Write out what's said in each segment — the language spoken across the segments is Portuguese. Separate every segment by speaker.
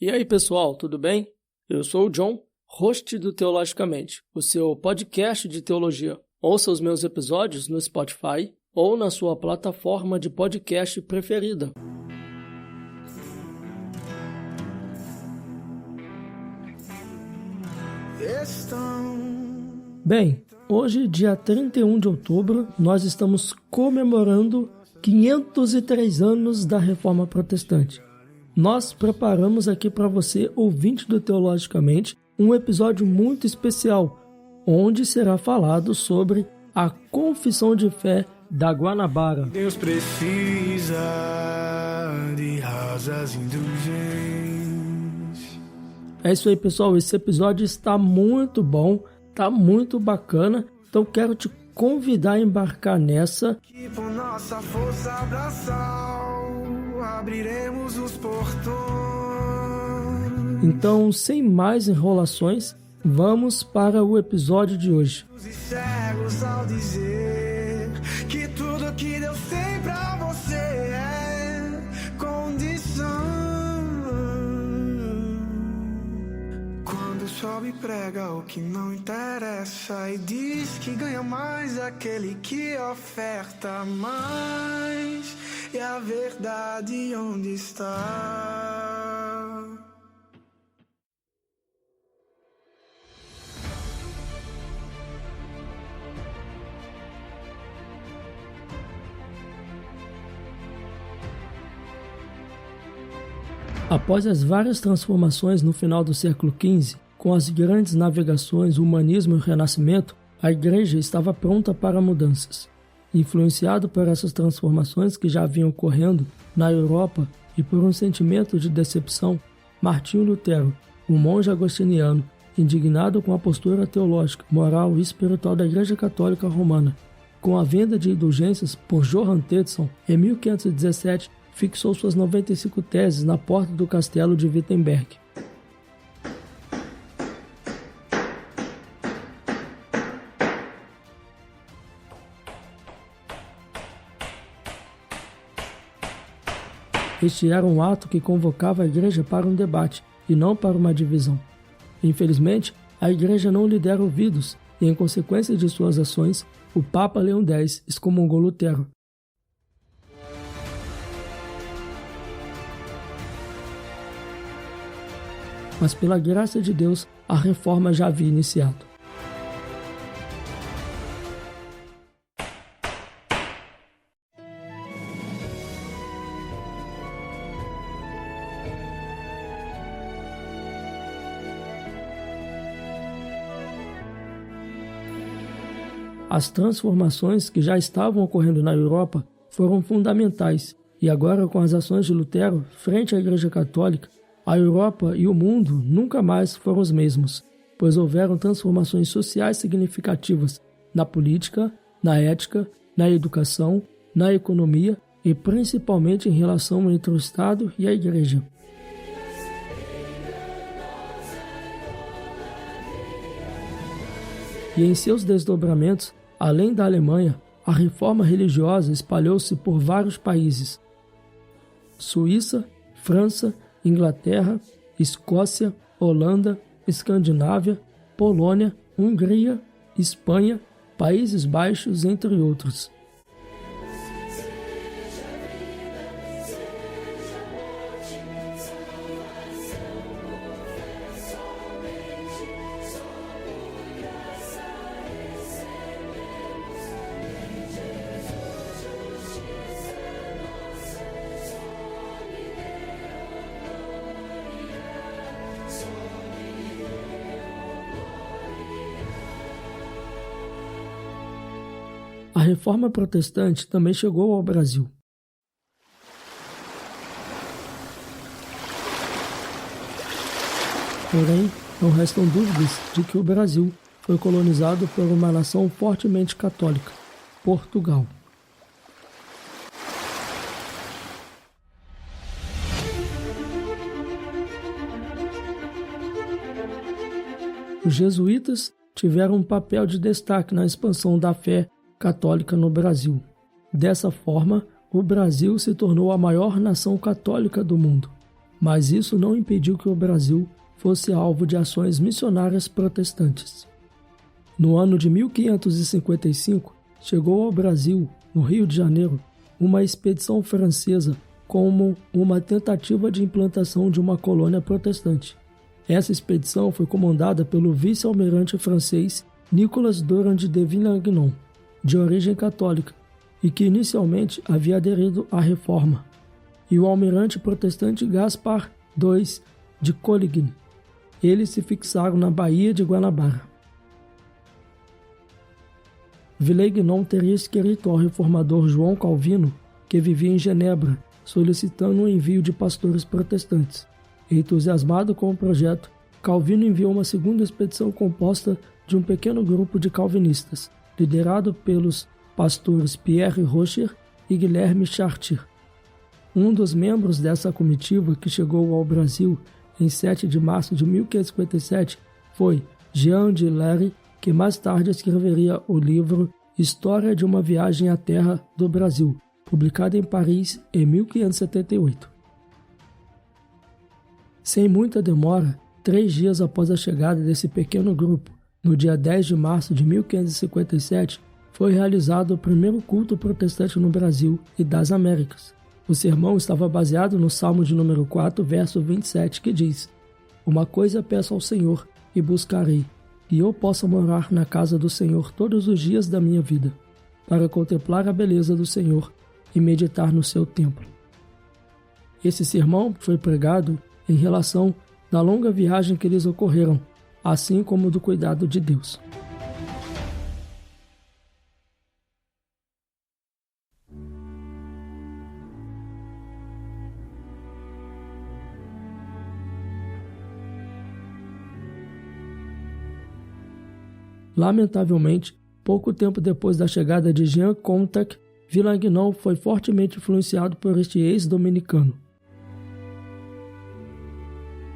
Speaker 1: E aí, pessoal, tudo bem? Eu sou o John, host do Teologicamente, o seu podcast de teologia. Ouça os meus episódios no Spotify ou na sua plataforma de podcast preferida. Bem, hoje, dia 31 de outubro, nós estamos comemorando 503 anos da Reforma Protestante. Nós preparamos aqui para você, ouvinte do Teologicamente, um episódio muito especial, onde será falado sobre a Confissão de Fé da Guanabara.
Speaker 2: Deus precisa de rasas indulgentes.
Speaker 1: É isso aí, pessoal. Esse episódio está muito bom, está muito bacana, então quero te convidar a embarcar nessa.
Speaker 2: Que por nossa força abraçal abriremos os portões.
Speaker 1: Então, sem mais enrolações, vamos para o episódio de hoje.
Speaker 2: Os cegos ao dizer que tudo que Deus tem pra você é condição. Quando sobe e prega o que não interessa e diz que ganha mais aquele que oferta mais. E a verdade onde está?
Speaker 1: Após as várias transformações no final do século XV, com as grandes navegações, o humanismo e o renascimento, a Igreja estava pronta para mudanças. Influenciado por essas transformações que já vinham ocorrendo na Europa e por um sentimento de decepção, Martinho Lutero, um monge agostiniano, indignado com a postura teológica, moral e espiritual da Igreja Católica Romana, com a venda de indulgências por Johann Tetzel, em 1517, fixou suas 95 teses na porta do castelo de Wittenberg. Este era um ato que convocava a Igreja para um debate e não para uma divisão. Infelizmente, a Igreja não lhe dera ouvidos e, em consequência de suas ações, o Papa Leão X excomungou Lutero. Mas pela graça de Deus, a reforma já havia iniciado. As transformações que já estavam ocorrendo na Europa foram fundamentais, e agora com as ações de Lutero frente à Igreja Católica, a Europa e o mundo nunca mais foram os mesmos, pois houveram transformações sociais significativas na política, na ética, na educação, na economia e principalmente em relação entre o Estado e a Igreja. E em seus desdobramentos, além da Alemanha, a reforma religiosa espalhou-se por vários países: Suíça, França, Inglaterra, Escócia, Holanda, Escandinávia, Polônia, Hungria, Espanha, Países Baixos, entre outros. A Reforma Protestante também chegou ao Brasil. Porém, não restam dúvidas de que o Brasil foi colonizado por uma nação fortemente católica, Portugal. Os jesuítas tiveram um papel de destaque na expansão da fé católica no Brasil. Dessa forma, o Brasil se tornou a maior nação católica do mundo. mas isso não impediu que o Brasil fosse alvo de ações missionárias protestantes. No ano de 1555, chegou ao Brasil, no Rio de Janeiro, uma expedição francesa como uma tentativa de implantação de uma colônia protestante. Essa expedição foi comandada pelo vice-almirante francês Nicolas Durand de Villagnon, de origem católica, e que inicialmente havia aderido à Reforma, e o almirante protestante Gaspar II de Coligny. Eles se fixaram na Baía de Guanabara. Villagnon teria escrito ao reformador João Calvino, que vivia em Genebra, solicitando o envio de pastores protestantes. Entusiasmado com o projeto, Calvino enviou uma segunda expedição composta de um pequeno grupo de calvinistas, liderado pelos pastores Pierre Rocher e Guilherme Chartier. Um dos membros dessa comitiva que chegou ao Brasil em 7 de março de 1557 foi Jean de Lery, que mais tarde escreveria o livro História de uma Viagem à Terra do Brasil, publicado em Paris em 1578. Sem muita demora, 3 dias após a chegada desse pequeno grupo, no dia 10 de março de 1557, foi realizado o primeiro culto protestante no Brasil e das Américas. O sermão estava baseado no Salmo de número 4, verso 27, que diz: "Uma coisa peço ao Senhor e buscarei, que eu possa morar na casa do Senhor todos os dias da minha vida, para contemplar a beleza do Senhor e meditar no seu templo." Esse sermão foi pregado em relação da longa viagem que eles ocorreram, assim como do cuidado de Deus. Lamentavelmente, pouco tempo depois da chegada de Jean Contact, Villagnon foi fortemente influenciado por este ex-dominicano.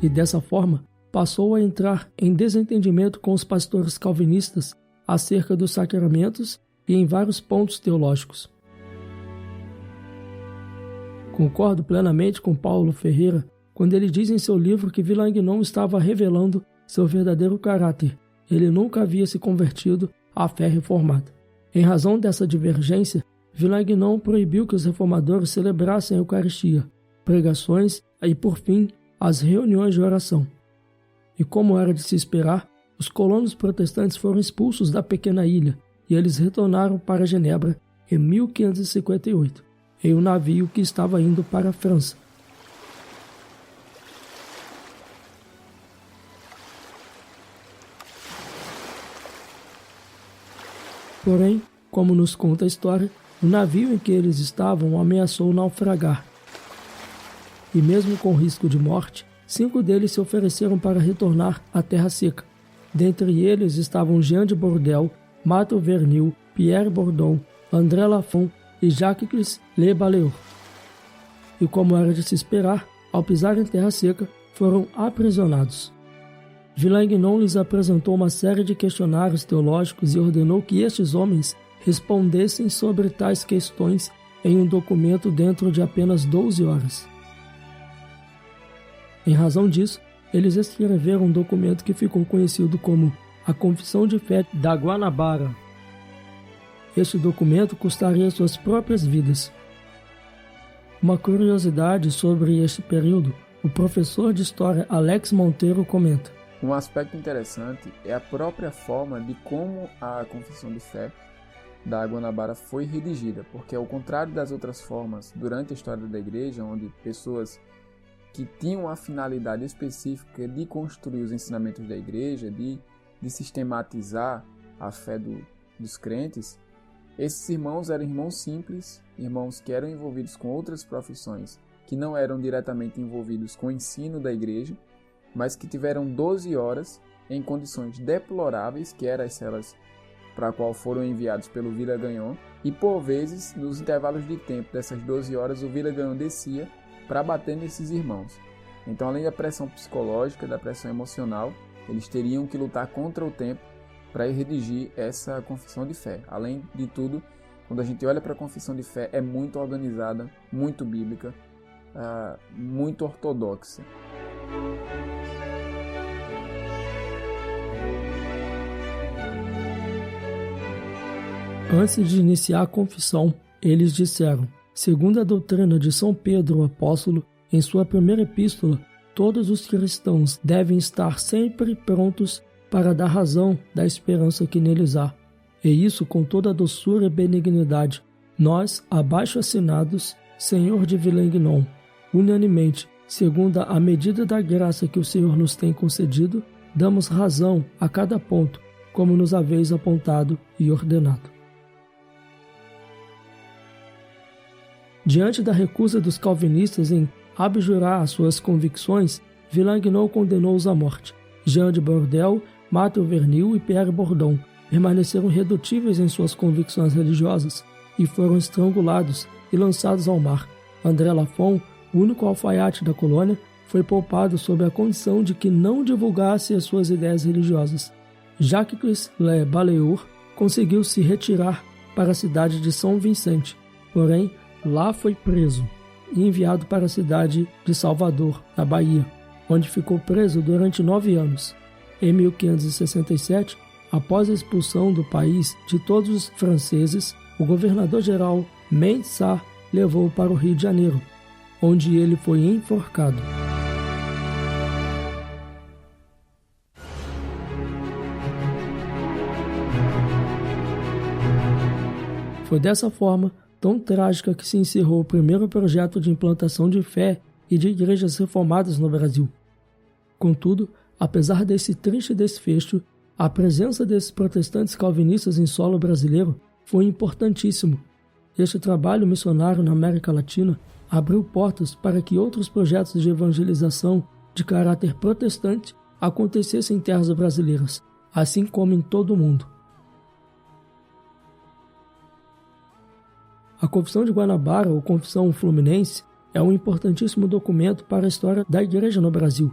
Speaker 1: E dessa forma, passou a entrar em desentendimento com os pastores calvinistas acerca dos sacramentos e em vários pontos teológicos. Concordo plenamente com Paulo Ferreira quando ele diz em seu livro que Villagnon estava revelando seu verdadeiro caráter. Ele nunca havia se convertido à fé reformada. Em razão dessa divergência, Villagnon proibiu que os reformadores celebrassem a Eucaristia, pregações e, por fim, as reuniões de oração. E como era de se esperar, os colonos protestantes foram expulsos da pequena ilha e eles retornaram para Genebra em 1558, em um navio que estava indo para a França. Porém, como nos conta a história, o navio em que eles estavam ameaçou naufragar. E mesmo com risco de morte, 5 deles se ofereceram para retornar à Terra Seca. Dentre eles estavam Jean de Bordel, Mato Vernil, Pierre Bourdon, André Lafont e Jacques Le Baleur. E como era de se esperar, ao pisar em Terra Seca, foram aprisionados. Villagnon lhes apresentou uma série de questionários teológicos e ordenou que estes homens respondessem sobre tais questões em um documento dentro de apenas 12 horas. Em razão disso, eles escreveram um documento que ficou conhecido como a Confissão de Fé da Guanabara. Este documento custaria suas próprias vidas. Uma curiosidade sobre este período, o professor de História Alex Monteiro comenta:
Speaker 3: um aspecto interessante é a própria forma de como a Confissão de Fé da Guanabara foi redigida, porque ao contrário das outras formas durante a história da igreja, onde pessoas que tinham a finalidade específica de construir os ensinamentos da igreja, de sistematizar a fé dos crentes, esses irmãos eram irmãos simples, irmãos que eram envolvidos com outras profissões, que não eram diretamente envolvidos com o ensino da igreja, mas que tiveram 12 horas em condições deploráveis, que eram as celas para a qual foram enviados pelo Villagnon, e por vezes, nos intervalos de tempo dessas 12 horas, o Villagnon descia para bater nesses irmãos. Então, além da pressão psicológica, da pressão emocional, eles teriam que lutar contra o tempo para redigir essa confissão de fé. Além de tudo, quando a gente olha para a confissão de fé, é muito organizada, muito bíblica, muito ortodoxa.
Speaker 1: Antes de iniciar a confissão, eles disseram: segundo a doutrina de São Pedro, o apóstolo, em sua primeira epístola, todos os cristãos devem estar sempre prontos para dar razão da esperança que neles há. E isso com toda a doçura e benignidade. Nós, abaixo assinados, Senhor de Villengnon, unanimemente, segundo a medida da graça que o Senhor nos tem concedido, damos razão a cada ponto, como nos haveis apontado e ordenado. Diante da recusa dos calvinistas em abjurar as suas convicções, Villengnon condenou-os à morte. Jean de Bordel, Mathieu Vernil e Pierre Bourdon permaneceram irredutíveis em suas convicções religiosas e foram estrangulados e lançados ao mar. André Lafon, o único alfaiate da colônia, foi poupado sob a condição de que não divulgasse as suas ideias religiosas. Jacques Le Balayeur conseguiu se retirar para a cidade de São Vicente, porém lá foi preso e enviado para a cidade de Salvador, na Bahia, onde ficou preso durante 9 anos. Em 1567, após a expulsão do país de todos os franceses, o governador-geral Mensah levou-o para o Rio de Janeiro, onde ele foi enforcado. Foi dessa forma tão trágica que se encerrou o primeiro projeto de implantação de fé e de igrejas reformadas no Brasil. Contudo, apesar desse triste desfecho, a presença desses protestantes calvinistas em solo brasileiro foi importantíssimo. Este trabalho missionário na América Latina abriu portas para que outros projetos de evangelização de caráter protestante acontecessem em terras brasileiras, assim como em todo o mundo. A Confissão de Guanabara, ou Confissão Fluminense, é um importantíssimo documento para a história da Igreja no Brasil.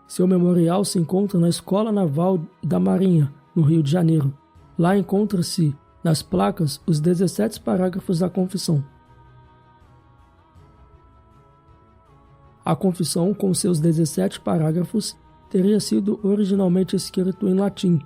Speaker 1: Seu memorial se encontra na Escola Naval da Marinha, no Rio de Janeiro. Lá encontra-se, nas placas, os 17 parágrafos da Confissão. A Confissão, com seus 17 parágrafos, teria sido originalmente escrito em latim.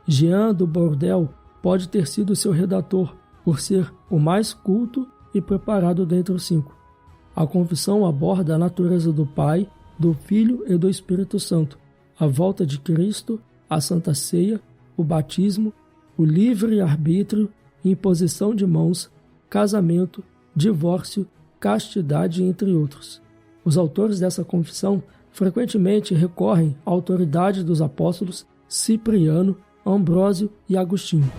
Speaker 1: Jean de Bordel pode ter sido seu redator, por ser o mais culto e preparado dentre os 5. A Confissão aborda a natureza do Pai, do Filho e do Espírito Santo, a volta de Cristo, a Santa Ceia, o batismo, o livre-arbítrio, imposição de mãos, casamento, divórcio, castidade, entre outros. Os autores dessa confissão frequentemente recorrem à autoridade dos apóstolos Cipriano, Ambrósio e Agostinho.